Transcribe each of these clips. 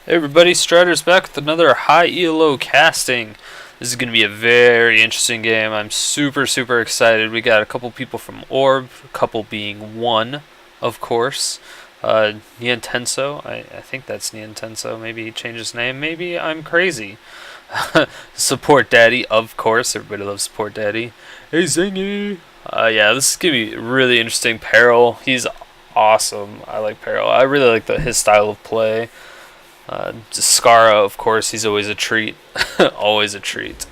Hey everybody, Strider's back with another high ELO casting. This is going to be a very interesting game. I'm super excited. We got a couple people from Orb, a couple being one, of course. Nientenso, I think that's Nientenso. Maybe he changed his name. Maybe I'm crazy. Support Daddy, of course. Everybody loves Support Daddy. Hey Azingy! Yeah, this is going to be really interesting. paroL, he's awesome. I like paroL. I really like his style of play. Scarra, of course, he's always a treat. Always a treat.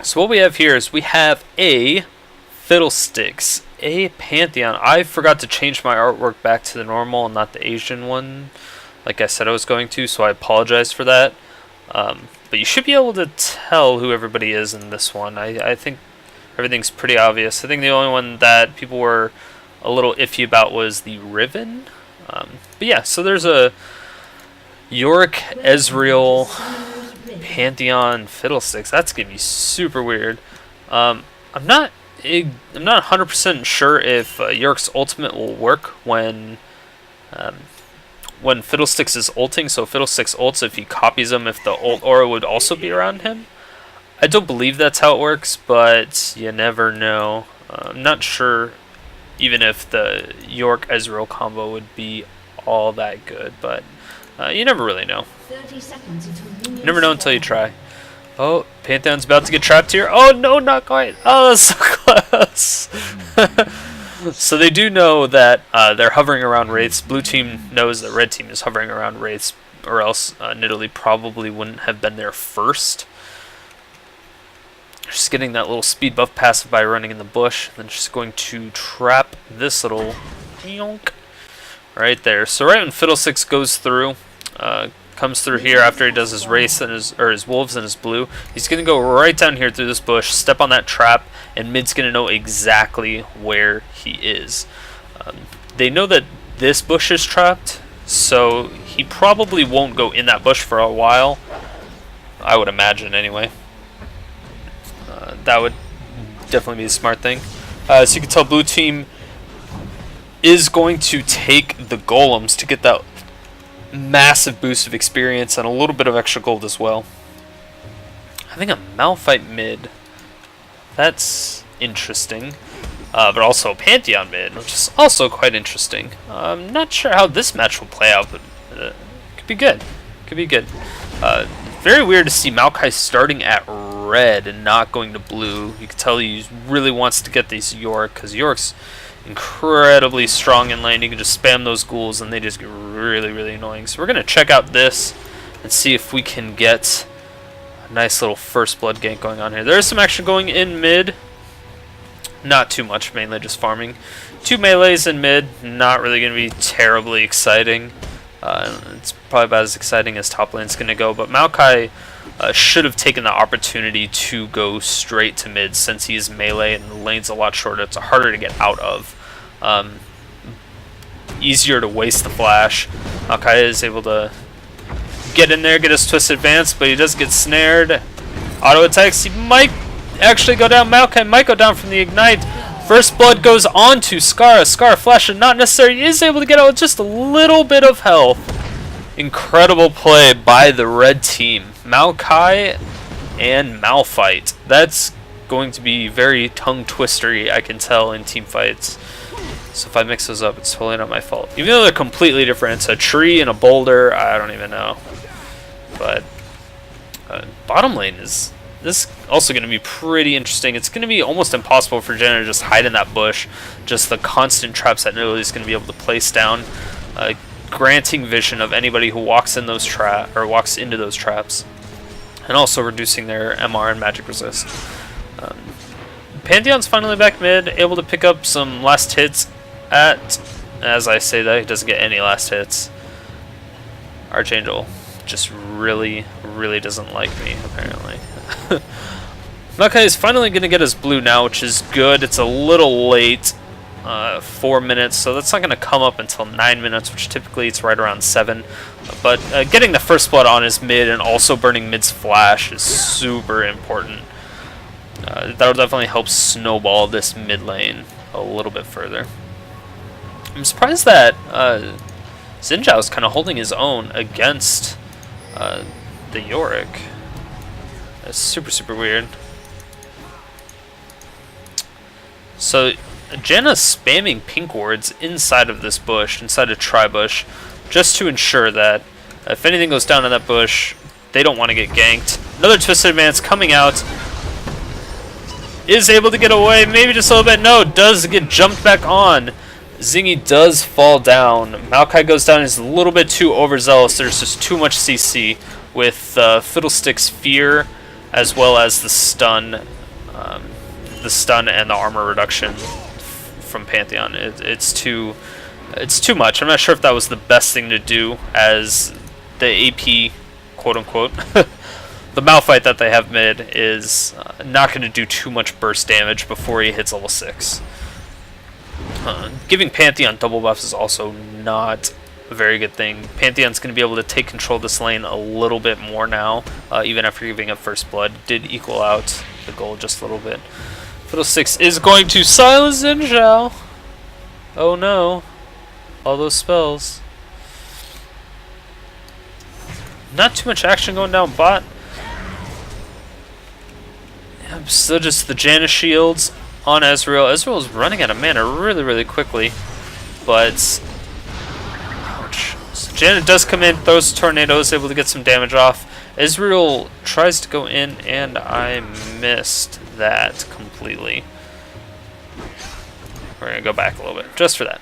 So what we have here is we have a Fiddlesticks, a Pantheon. I forgot to change my artwork back to the normal and not the Asian one, like I said I was going to, so I apologize for that. But you should be able to tell who everybody is in this one. I think everything's pretty obvious. I think the only one that people were a little iffy about was the Riven. But yeah, so there's a Yorick, Ezreal, Pantheon, Fiddlesticks. That's gonna be super weird. I'm not 100% sure if Yorick's ultimate will work when Fiddlesticks is ulting. So Fiddlesticks ults if he copies him, if the ult aura would also be around him. I don't believe that's how it works, but you never know. I'm not sure even if the Yorick Ezreal combo would be all that good, but you never really know. 30 seconds until You never know until you try. Oh, Pantheon's about to get trapped here. Oh no, not quite. Oh, that's so close. So they do know that they're hovering around wraiths. Blue team knows that red team is hovering around wraiths, or else Nidalee probably wouldn't have been there first. Just getting that little speed buff passive by running in the bush. Then she's going to trap this little yonk right there. So right when Fiddlesticks goes through, comes through here after he does his race and his wolves and his blue, he's gonna go right down here through this bush, step on that trap, and mid's gonna know exactly where he is. They know that this bush is trapped, so he probably won't go in that bush for a while. I would imagine anyway. That would definitely be a smart thing. So you can tell blue team is going to take the golems to get that massive boost of experience and a little bit of extra gold as well. Having a Malphite mid, that's interesting. But also a Pantheon mid, which is also quite interesting. I'm not sure how this match will play out, but could be good. Could be good. Very weird to see Maokai starting at red and not going to blue. You can tell he really wants to get these Yorick, because Yorick's incredibly strong in lane. You can just spam those ghouls and they just get really annoying. So we're going to check out this and see if we can get a nice little first blood gank going on here. There is some action going in mid. Not too much, mainly just farming. 2 melees in mid, not really going to be terribly exciting. It's probably about as exciting as top lane's going to go, but Maokai should have taken the opportunity to go straight to mid since he is melee and the lane's a lot shorter. It's harder to get out of. Easier to waste the flash. Maokai is able to get in there, get his twist advance, but he does get snared. Auto attacks. He might actually go down. Maokai might go down from the ignite. First blood goes on to Scarra. Scarra flash not necessary. He is able to get out with just a little bit of health. Incredible play by the red team. Maokai and Malphite. That's going to be very tongue twistery, I can tell, in team fights. So if I mix those up, it's totally not my fault. Even though they're completely different. It's a tree and a boulder. I don't even know. But bottom lane is this also going to be pretty interesting. It's going to be almost impossible for Jenna to just hide in that bush. Just the constant traps that Nidalee is going to be able to place down, granting vision of anybody who walks in those walks into those traps, and also reducing their MR and magic resist. Pantheon's finally back mid, able to pick up some last hits at, as I say that, he doesn't get any last hits. Archangel just really doesn't like me, apparently. Maokai is finally going to get his blue now, which is good. It's a little late, 4 minutes, so that's not going to come up until 9 minutes, which typically it's right around 7. But getting the first blood on his mid and also burning mid's flash is super important. That'll definitely help snowball this mid lane a little bit further. I'm surprised that Xin Zhao's kind of holding his own against the Yorick. That's super, super weird. So Janna's spamming pink wards inside of this bush, inside a tri-bush, just to ensure that if anything goes down in that bush, they don't want to get ganked. Another Twisted Advance coming out. Is able to get away, maybe just a little bit. No, does get jumped back on. Azingy does fall down. Maokai goes down, is a little bit too overzealous. There's just too much CC with Fiddlestick's Fear, as well as the stun and the armor reduction from Pantheon. It's too much. I'm not sure if that was the best thing to do as the AP, quote unquote. The Malphite that they have mid is not going to do too much burst damage before he hits level 6. Giving Pantheon double buffs is also not a very good thing. Pantheon's going to be able to take control of this lane a little bit more now, even after giving up First Blood. Did equal out the goal just a little bit. Fiddlesticks is going to silence Xin Zhao. Oh no. All those spells. Not too much action going down bot. Still just the Janna shields on Ezreal. Ezreal is running out of mana really, really quickly. But ouch. So Janna does come in, throws tornadoes, able to get some damage off. Ezreal tries to go in, and I missed that completely. We're going to go back a little bit, just for that.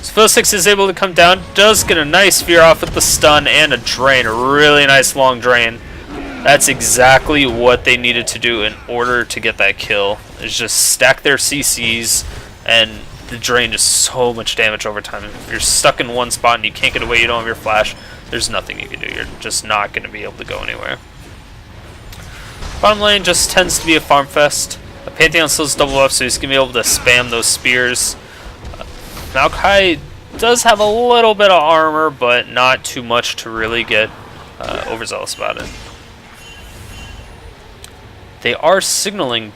So Fiddlesticks is able to come down, does get a nice fear off with the stun and a drain, a really nice long drain. That's exactly what they needed to do in order to get that kill, is just stack their CCs, and the drain just so much damage over time. If you're stuck in one spot and you can't get away, you don't have your flash, there's nothing you can do. You're just not going to be able to go anywhere. Bottom lane just tends to be a farm fest. Pantheon still has double up, so he's going to be able to spam those spears. Maokai does have a little bit of armor, but not too much to really get overzealous about it. They are signaling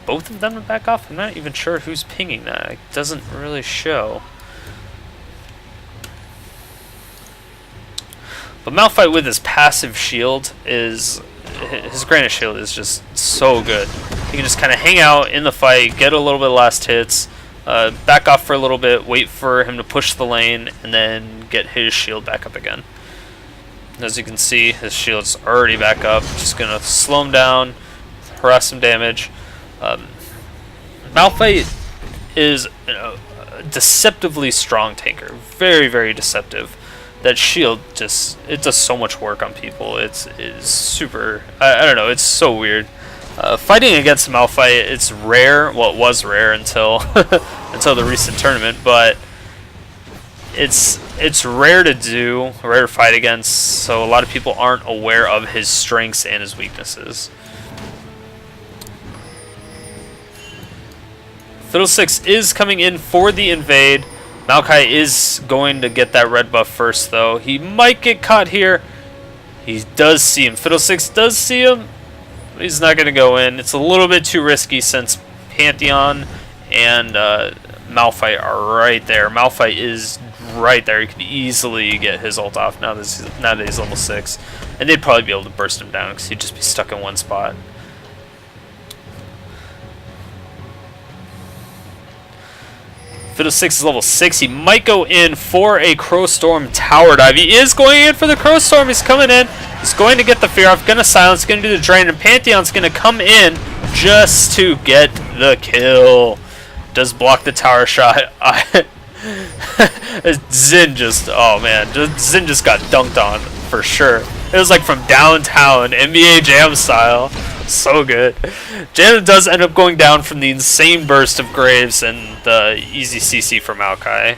both of them to back off. I'm not even sure who's pinging that. It doesn't really show. But Malphite with his passive shield is... his Granite Shield is just so good. He can just kind of hang out in the fight, get a little bit of last hits, back off for a little bit, wait for him to push the lane, and then get his shield back up again. As you can see, his shield's already back up. Just going to slow him down, harass some damage. Malphite is a deceptively strong tanker. Very, very deceptive. That shield just, it does so much work on people. It's super, I don't know, it's so weird. Fighting against Malphite, it's rare. Well, it was rare until until the recent tournament, but it's rare to do, rare to fight against, so a lot of people aren't aware of his strengths and his weaknesses. Fiddlesticks is coming in for the invade. Maokai is going to get that red buff first, though. He might get caught here. He does see him. Fiddlesticks does see him. He's not going to go in. It's a little bit too risky since Pantheon and Malphite are right there. Malphite is right there. He could easily get his ult off now that he's level 6. And they'd probably be able to burst him down because he'd just be stuck in one spot. Fiddlesticks is level 6. He might go in for a Crow Storm tower dive. He is going in for the Crow Storm. He's coming in. He's going to get the fear off. Going to silence. Going to do the drain. And Pantheon's going to come in just to get the kill. Does block the tower shot. Xin just, oh man. Xin just got dunked on for sure. It was like from downtown, NBA Jam style. So good. Janna does end up going down from the insane burst of Graves and the easy CC from Maokai.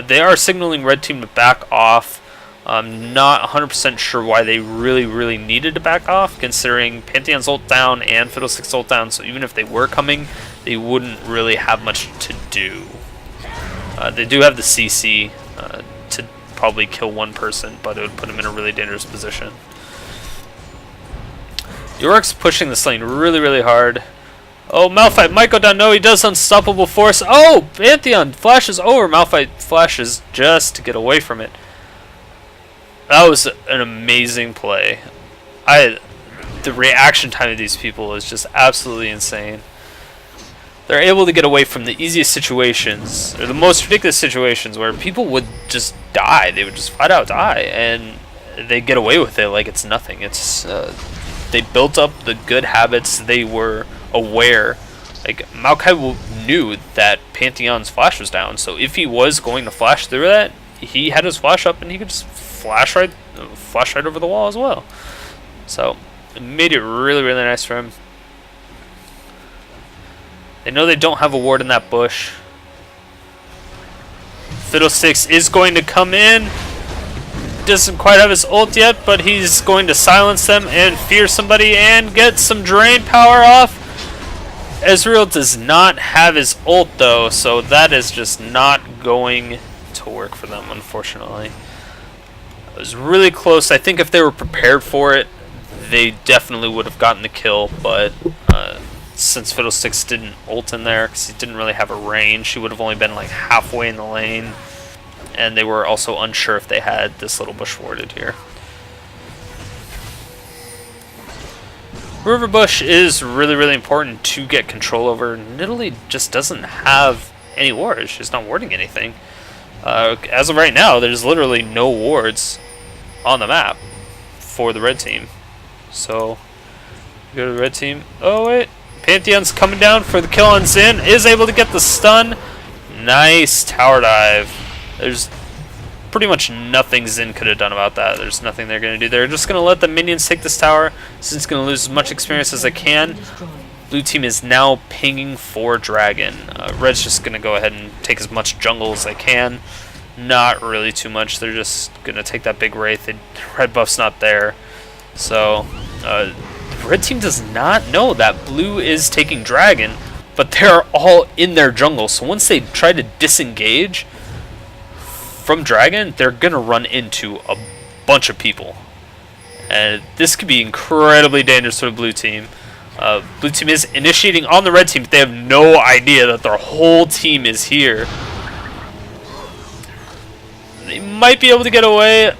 They are signaling red team to back off. I'm not 100% sure why they really needed to back off, considering Pantheon's ult down and Fiddlestick's ult down, so even if they were coming, they wouldn't really have much to do. They do have the CC to probably kill one person, but it would put them in a really dangerous position. Yorick's pushing this lane really hard. Oh, Malphite might go down. No, he does unstoppable force. Oh, Pantheon flashes over. Malphite flashes just to get away from it. That was an amazing play. The reaction time of these people is just absolutely insane. They're able to get away from the easiest situations, or the most ridiculous situations where people would just die. They would just flat out die, and they get away with it like it's nothing. It's they built up the good habits. They were aware. Like Maokai knew that Pantheon's flash was down, so if he was going to flash through that, he had his flash up and he could just flash right over the wall as well. So it made it really, really nice for him. They know they don't have a ward in that bush. Fiddlesticks is going to come in. Doesn't quite have his ult yet, but he's going to silence them and fear somebody and get some drain power off. Ezreal does not have his ult though, so that is just not going to work for them, unfortunately. It was really close. I think if they were prepared for it, they definitely would have gotten the kill, but since Fiddlesticks didn't ult in there, because he didn't really have a range, he would have only been like halfway in the lane, and they were also unsure if they had this little bush warded here. River Bush is really, really important to get control over. Nidalee just doesn't have any wards. She's not warding anything. As of right now, there's literally no wards on the map for the red team. So, go to the red team. Oh, wait. Pantheon's coming down for the kill on Xin. Is able to get the stun. Nice tower dive. There's pretty much nothing Xin could have done about that. There's nothing they're going to do. They're just going to let the minions take this tower. Zin's going to lose as much experience as they can. Blue team is now pinging for Dragon. Red's just going to go ahead and take as much jungle as they can. Not really too much. They're just going to take that big Wraith. Red buff's not there. So, the red team does not know that blue is taking Dragon, but they're all in their jungle. So once they try to disengage from Dragon, they're going to run into a bunch of people. And this could be incredibly dangerous for the blue team. Blue team is initiating on the red team, but they have no idea that their whole team is here. They might be able to get away.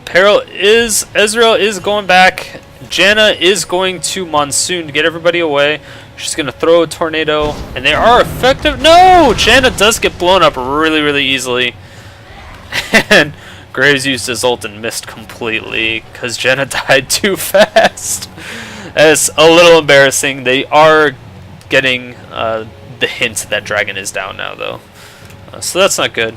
Ezreal is going back. Janna is going to Monsoon to get everybody away. She's going to throw a tornado, and they are effective. No! Janna does get blown up really, really easily. And Graves used his ult and missed completely because Janna died too fast. It's a little embarrassing. They are getting the hint that Dragon is down now, though. So that's not good.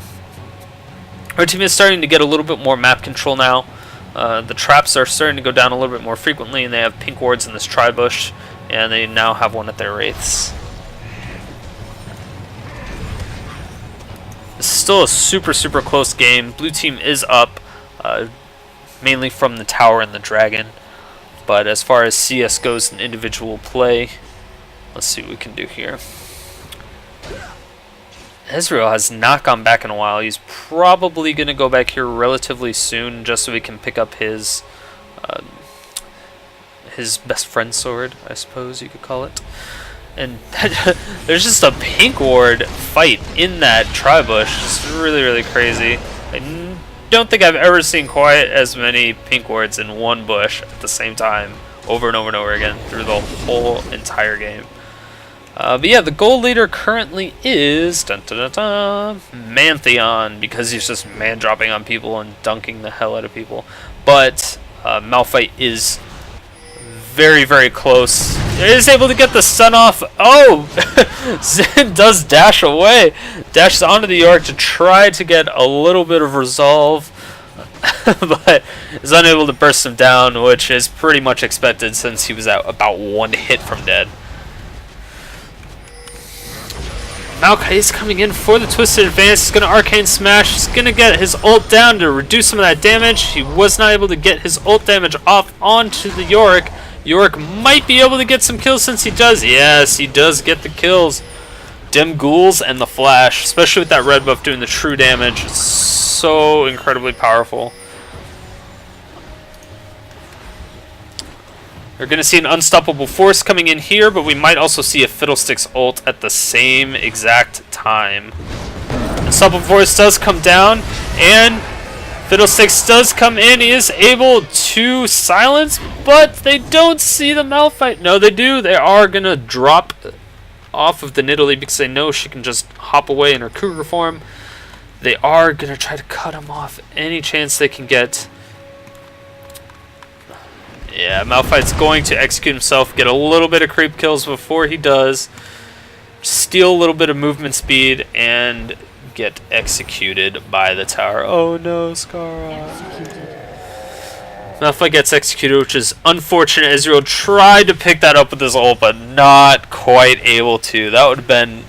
Our team is starting to get a little bit more map control now. The traps are starting to go down a little bit more frequently, and they have pink wards in this tri-bush, and they now have one at their wraiths. This is still a super, super close game. Blue team is up, mainly from the tower and the dragon. But as far as CS goes in individual play, let's see what we can do here. Ezreal has not gone back in a while. He's probably going to go back here relatively soon, just so he can pick up his best friend sword, I suppose you could call it. And there's just a pink ward fight in that tri-bush. It's really, really crazy. I don't think I've ever seen quite as many pink wards in one bush at the same time, over and over and over again, through the whole entire game. But yeah, the gold leader currently is Pantheon, because he's just man-dropping on people and dunking the hell out of people. But Malphite is very, very close. He is able to get the stun off. Oh! Xin does dash away. Dashes onto the York to try to get a little bit of resolve. But is unable to burst him down, which is pretty much expected since he was at about one hit from dead. Maokai is coming in for the Twisted Advance. He's going to Arcane Smash. He's going to get his ult down to reduce some of that damage. He was not able to get his ult damage off onto the Yorick. Yorick might be able to get some kills since he does. Yes, he does get the kills. Dim Ghouls and the Flash, especially with that red buff doing the true damage. It's so incredibly powerful. We're going to see an unstoppable force coming in here, but we might also see a Fiddlesticks ult at the same exact time. Unstoppable force does come down, and Fiddlesticks does come in. He is able to silence, but they don't see the Malphite. No, they do. They are going to drop off of the Nidalee because they know she can just hop away in her cougar form. They are going to try to cut him off any chance they can get. Yeah, Malphite's going to execute himself, get a little bit of creep kills before he does, steal a little bit of movement speed, and get executed by the tower. Oh no, Scarra. Malphite gets executed, which is unfortunate. Israel tried to pick that up with his ult, but not quite able to. That would have been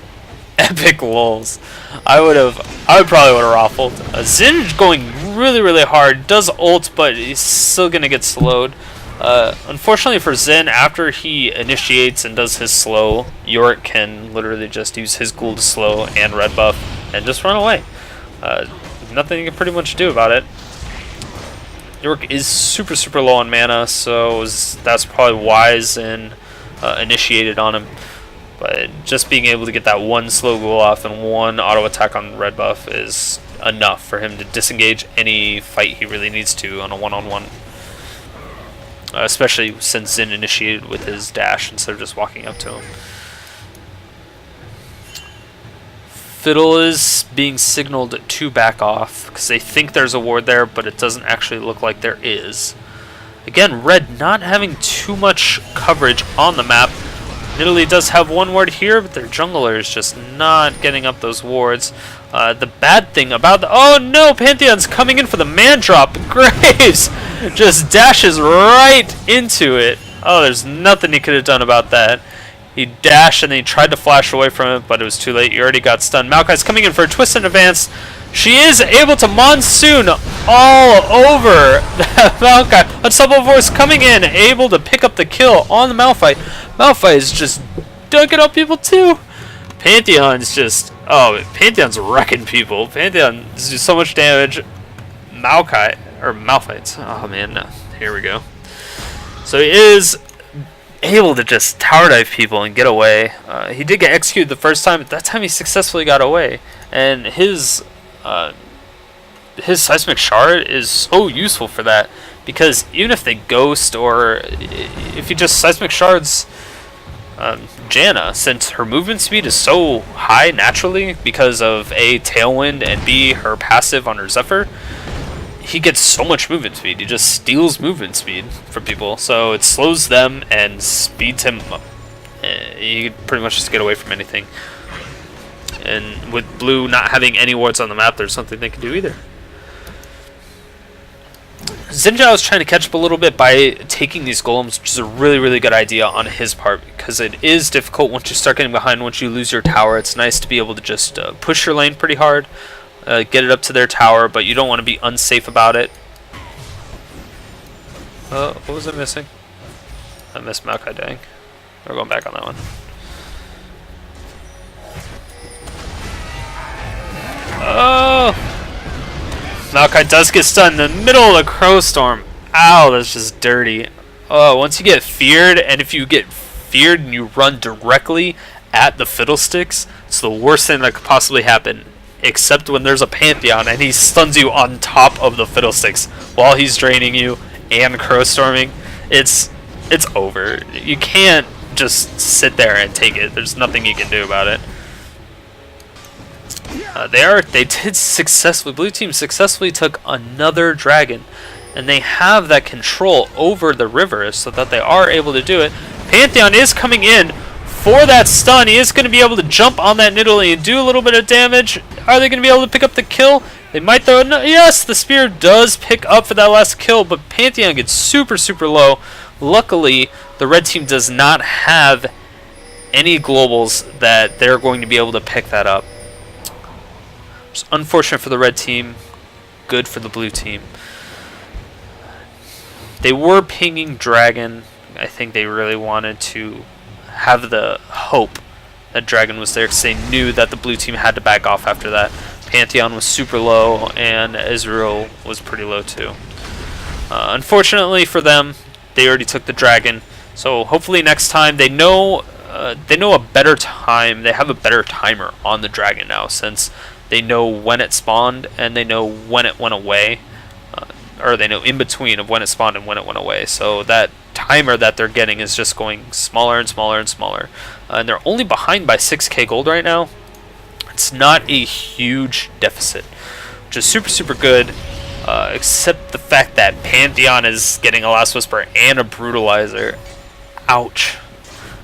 epic lulls. I probably would have raffled. Zinj going really hard, does ult, but he's still gonna get slowed. Unfortunately for Zen, after he initiates and does his slow, Yorick can literally just use his ghoul to slow and red buff and just run away. Nothing you can pretty much do about it. Yorick is super low on mana, so that's probably why Zen initiated on him. But just being able to get that one slow ghoul off and one auto attack on red buff is enough for him to disengage any fight he really needs to on a one-on-one. Especially since Zen initiated with his dash instead of just walking up to him. Fiddle is being signaled to back off because they think there's a ward there, but it doesn't actually look like there is. Again, red not having too much coverage on the map. Nidalee does have one ward here, but their jungler is just not getting up those wards. The bad thing about the... Oh no! Pantheon's coming in for the man drop. Graves just dashes right into it. Oh, there's nothing he could have done about that. He dashed and then he tried to flash away from it, but it was too late. He already got stunned. Maokai's coming in for a twist in advance. She is able to monsoon all over Maokai. Unstoppable Force coming in, able to pick up the kill on the Malphite. Malphite is just dunking up people too. Pantheon's just... Oh, Pantheon's wrecking people. Pantheon does so much damage. Maokai, or Malphites. Oh man, no. Here we go. So he is able to just tower dive people and get away. He did get executed the first time, but that time he successfully got away. And his seismic shard is so useful for that, because even if they ghost or if he just seismic shards Janna, since her movement speed is so high naturally because of A, Tailwind, and B, her passive on her Zephyr, he gets so much movement speed. He just steals movement speed from people, so it slows them and speeds him up. You can pretty much just get away from anything. And with blue not having any wards on the map, there's something they can do either. Zinjao is trying to catch up a little bit by taking these golems, which is a really good idea on his part, because it is difficult once you start getting behind, once you lose your tower. It's nice to be able to just push your lane pretty hard, get it up to their tower, but you don't want to be unsafe about it. What was I missing? I missed Maokai dying. We're going back on that one. Oh! Maokai does get stunned in the middle of the Crow Storm. Ow, that's just dirty. Oh, once you get feared, and if you get feared and you run directly at the Fiddlesticks, it's the worst thing that could possibly happen. Except when there's a Pantheon and he stuns you on top of the Fiddlesticks while he's draining you and Crow Storming. It's over. You can't just sit there and take it. There's nothing you can do about it. They did successfully, blue team successfully took another dragon, and they have that control over the river so that they are able to do it. Pantheon is coming in for that stun. He is going to be able to jump on that Nidalee and do a little bit of damage. Are they going to be able to pick up the kill? They might though. No, yes, the spear does pick up for that last kill, but Pantheon gets super low. Luckily, the red team does not have any globals that they're going to be able to pick that up. It's unfortunate for the red team, good for the blue team. They were pinging Dragon. I think they really wanted to have the hope that Dragon was there because they knew that the blue team had to back off after that. Pantheon was super low and Israel was pretty low too. Unfortunately for them, they already took the Dragon. So hopefully next time they know a better time. They have a better timer on the dragon now, since they know when it spawned and they know when it went away, or they know in between of when it spawned and when it went away. So that timer that they're getting is just going smaller and smaller and smaller, and they're only behind by 6k gold right now. It's not a huge deficit, which is super good, except the fact that Pantheon is getting a Last Whisper and a Brutalizer. Ouch.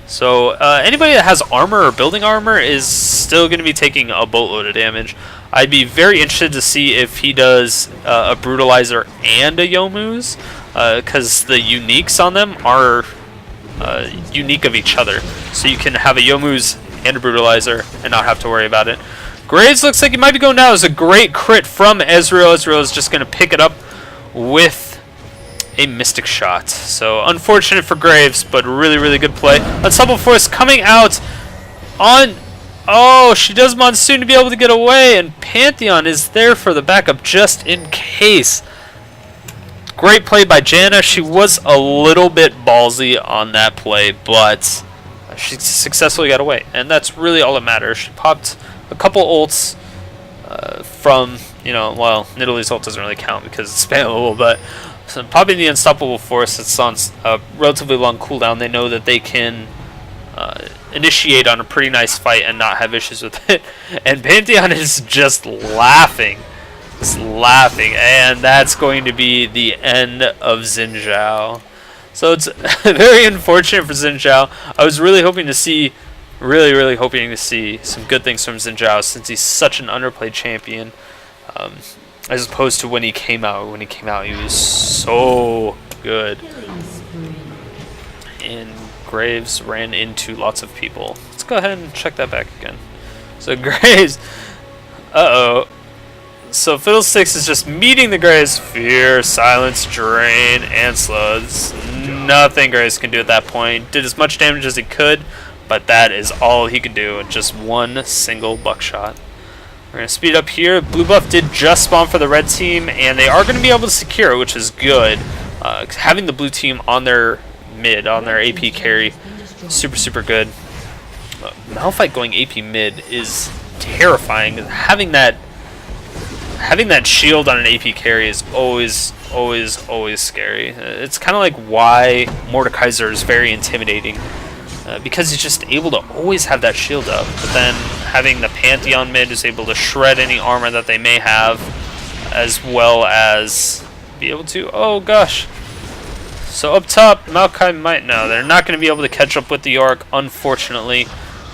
So anybody that has armor or building armor is still going to be taking a boatload of damage. I'd be very interested to see if he does a Brutalizer and a Youmuu's, because the uniques on them are unique of each other. So you can have a Youmuu's and a Brutalizer and not have to worry about it. Graves looks like he might be going down. It's a great crit from Ezreal. Ezreal is just going to pick it up with a Mystic Shot. So unfortunate for Graves, but really good play. Unstoppable Force coming out on... Oh, she does Monsoon to be able to get away, and Pantheon is there for the backup just in case. Great play by Janna. She was a little bit ballsy on that play, but she successfully got away, and that's really all that matters. She popped a couple ults from, well, Nidalee's ult doesn't really count because it's spammable, but so popping the Unstoppable Force, it's on a relatively long cooldown. They know that they can initiate on a pretty nice fight and not have issues with it. And Pantheon is just laughing. And that's going to be the end of Xin Zhao. So it's very unfortunate for Xin Zhao. I was really hoping to see, really hoping to see some good things from Xin Zhao, since he's such an underplayed champion. As opposed to when he came out. When he came out, he was so good. And Graves ran into lots of people. Let's go ahead and check that back again. So Graves... Uh-oh. So Fiddlesticks is just meeting the Graves. Fear, Silence, Drain, and Sludge. Nothing Graves can do at that point. Did as much damage as he could, but that is all he could do with just one single buckshot. We're going to speed up here. Blue buff did just spawn for the red team, and they are going to be able to secure it, which is good. Having the blue team on their mid, on their AP carry, super good. Malphite going AP mid is terrifying. Having that shield on an AP carry is always scary. It's kind of like why Mordekaiser is very intimidating. Because he's just able to always have that shield up, but then having the Pantheon mid is able to shred any armor that they may have, as well as be able to... Oh gosh. So up top, Maokai might... No, they're not going to be able to catch up with the York, unfortunately.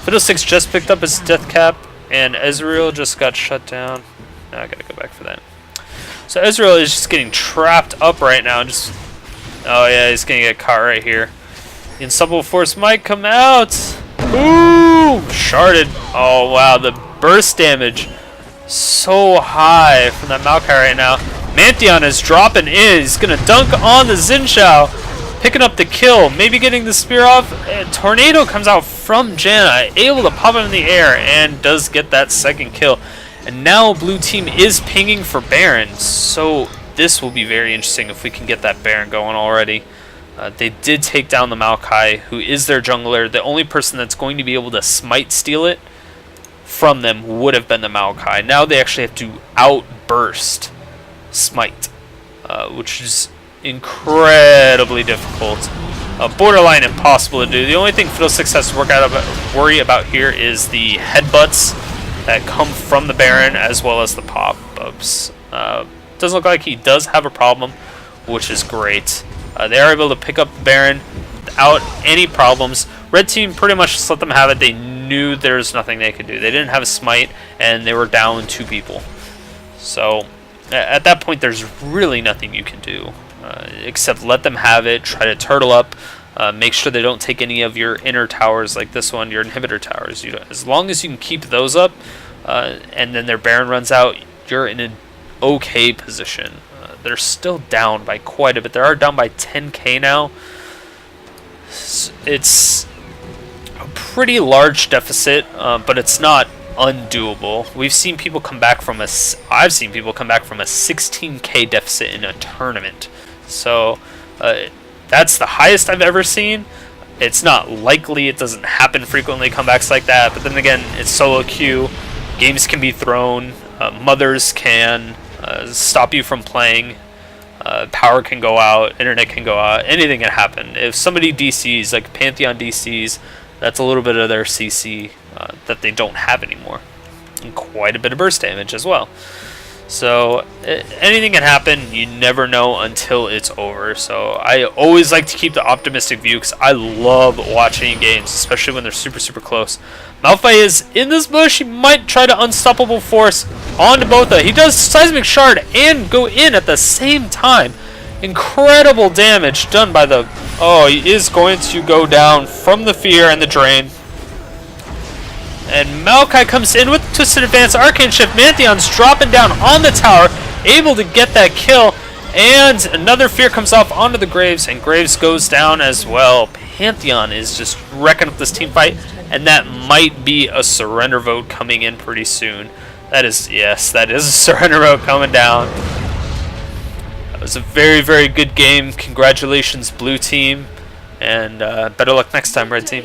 Fiddlesticks just picked up his death cap, and Ezreal just got shut down. Now I gotta go back for that. So Ezreal is just getting trapped up right now. Just... Oh yeah, he's going to get caught right here. The Unstoppable Force might come out. Ooh! Sharded. Oh, wow. The burst damage so high from that Maokai right now. Pantheon is dropping in. He's going to dunk on the Xin Zhao. Picking up the kill. Maybe getting the spear off. And Tornado comes out from Janna. Able to pop him in the air. And does get that second kill. And now blue team is pinging for Baron. So this will be very interesting if we can get that Baron going already. They did take down the Maokai, who is their jungler. The only person that's going to be able to smite steal it from them would have been the Maokai. Now they actually have to outburst smite, which is incredibly difficult. Borderline impossible to do. The only thing Fiddlesticks has to worry about here is the headbutts that come from the Baron, as well as the pop-ups. Doesn't look like he does have a problem, which is great. They are able to pick up the Baron without any problems. Red team pretty much just let them have it. They knew there was nothing they could do. They didn't have a smite, and they were down 2 people. So at that point, there's really nothing you can do except let them have it, try to turtle up, make sure they don't take any of your inner towers like this one, your inhibitor towers. As long as you can keep those up, and then their Baron runs out, you're in an okay position. They're still down by quite a bit. They are down by 10k now. It's a pretty large deficit, but it's not undoable. We've seen people come back from I've seen people come back from a 16k deficit in a tournament. So that's the highest I've ever seen. It's not likely, it doesn't happen frequently, comebacks like that, but then again, it's solo queue. Games can be thrown, mothers can stop you from playing, power can go out, internet can go out, anything can happen. If somebody DCs, like Pantheon DCs, that's a little bit of their CC that they don't have anymore. And quite a bit of burst damage as well. So anything can happen. You never know until it's over. So I always like to keep the optimistic view because I love watching games, especially when they're super, super close. Malphite is in this bush. He might try to unstoppable force onto Botha. He does seismic shard and go in at the same time. Incredible damage done by the... Oh, he is going to go down from the fear and the drain. And Maokai comes in with Twisted Advance, Arcane Shift. Mantheon's dropping down on the tower, able to get that kill. And another Fear comes off onto the Graves, and Graves goes down as well. Pantheon is just wrecking up this team fight, and that might be a surrender vote coming in pretty soon. That is, yes, that is a surrender vote coming down. That was a very, very good game. Congratulations, Blue Team. And better luck next time, Red Team.